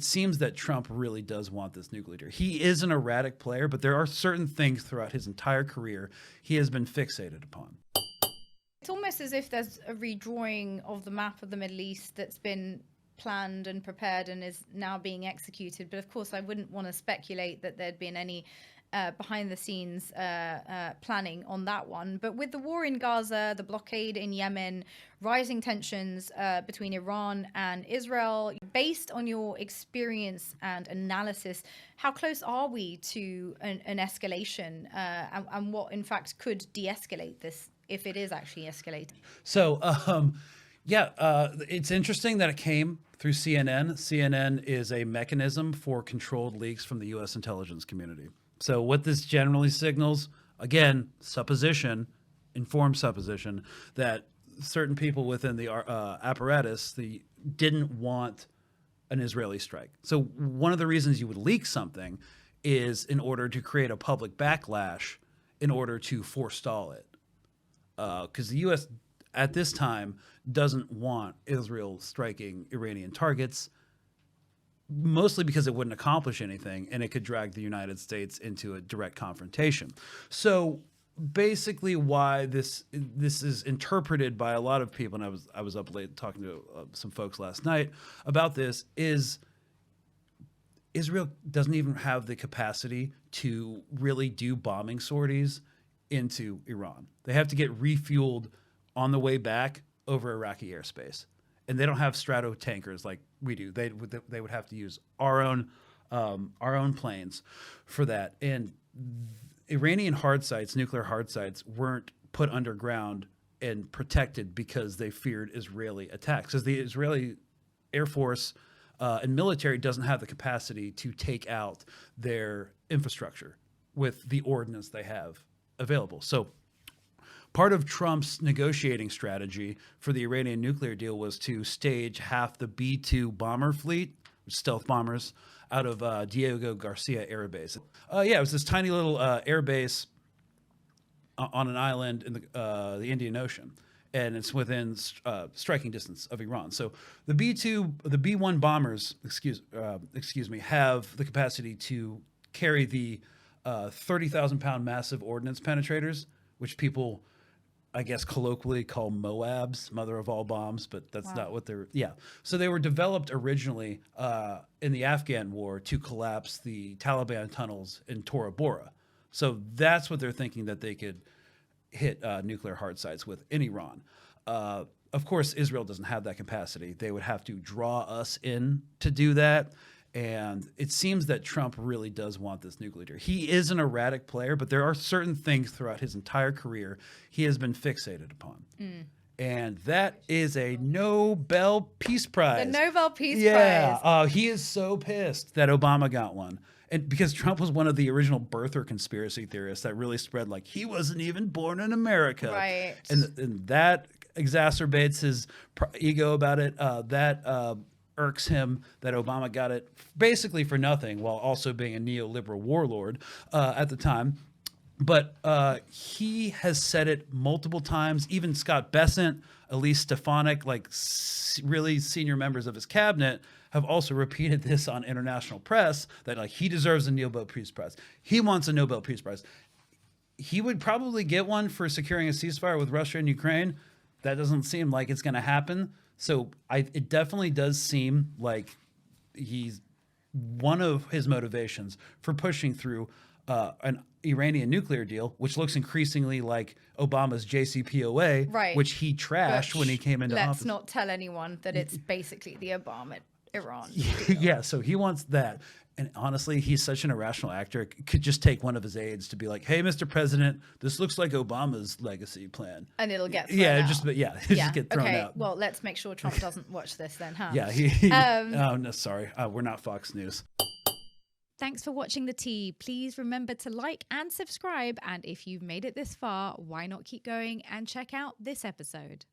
it seems that Trump really does want this nuclear deal. He is an erratic player, but there are certain things throughout his entire career he has been fixated upon. It's almost as if there's a redrawing of the map of the Middle East that's been planned and prepared and is now being executed. But of course, I wouldn't want to speculate that there'd been any behind the scenes planning on that one. But with the war in Gaza, the blockade in Yemen, rising tensions between Iran and Israel, based on your experience and analysis, how close are we to an escalation and what in fact could de-escalate this if it is actually escalating? So, it's interesting that it came through CNN. CNN is a mechanism for controlled leaks from the U.S. intelligence community. So what this generally signals, again, supposition, informed supposition, that certain people within the apparatus didn't want an Israeli strike. So one of the reasons you would leak something is in order to create a public backlash in order to forestall it. Because the U.S. at this time doesn't want Israel striking Iranian targets, mostly because it wouldn't accomplish anything and it could drag the United States into a direct confrontation. So basically why this is interpreted by a lot of people, and I was up late talking to some folks last night about this, is Israel doesn't even have the capacity to really do bombing sorties into Iran. They have to get refueled on the way back over Iraqi airspace. And they don't have strato tankers like we do. They would have to use our own planes for that. And Iranian hard sites, nuclear hard sites, weren't put underground and protected because they feared Israeli attacks. Because the Israeli Air Force and military doesn't have the capacity to take out their infrastructure with the ordnance they have available. So part of Trump's negotiating strategy for the Iranian nuclear deal was to stage half the B-2 bomber fleet, stealth bombers, out of Diego Garcia Air Base. It was this tiny little air base on an island in the Indian Ocean, and it's within striking distance of Iran. So the B-1 bombers, excuse me, have the capacity to carry the 30,000-pound massive ordnance penetrators, which people, I guess, colloquially call MOABs, mother of all bombs, but that's not what they're. Yeah. So they were developed originally in the Afghan war to collapse the Taliban tunnels in Tora Bora. So that's what they're thinking that they could hit nuclear hard sites with in Iran. Of course, Israel doesn't have that capacity. They would have to draw us in to do that. And it seems that Trump really does want this nuclear deal. He is an erratic player, but there are certain things throughout his entire career he has been fixated upon. And that is a Nobel Peace Prize. The Nobel Peace Prize. Yeah. He is so pissed that Obama got one. And because Trump was one of the original birther conspiracy theorists that really spread like he wasn't even born in America. Right. And that exacerbates his ego about it. That irks him that Obama got it basically for nothing while also being a neoliberal warlord at the time. But he has said it multiple times. Even Scott Bessent, Elise Stefanik, like really senior members of his cabinet have also repeated this on international press that like he deserves a Nobel Peace Prize. He wants a Nobel Peace Prize. He would probably get one for securing a ceasefire with Russia and Ukraine. That doesn't seem like it's going to happen. So it definitely does seem like he's one of his motivations for pushing through an Iranian nuclear deal, which looks increasingly like Obama's JCPOA, right, which he trashed when he came into office. Let's not tell anyone that it's basically the Obama-Iran deal. Yeah, so he wants that. And honestly, he's such an irrational actor. It could just take one of his aides to be like, "Hey, Mr. President, this looks like Obama's legacy plan," and it'll get thrown out. just get thrown out. Well, let's make sure Trump doesn't watch this then, huh? Yeah. Oh no, sorry, we're not Fox News. Thanks for watching The Tea. Please remember to like and subscribe. And if you've made it this far, why not keep going and check out this episode?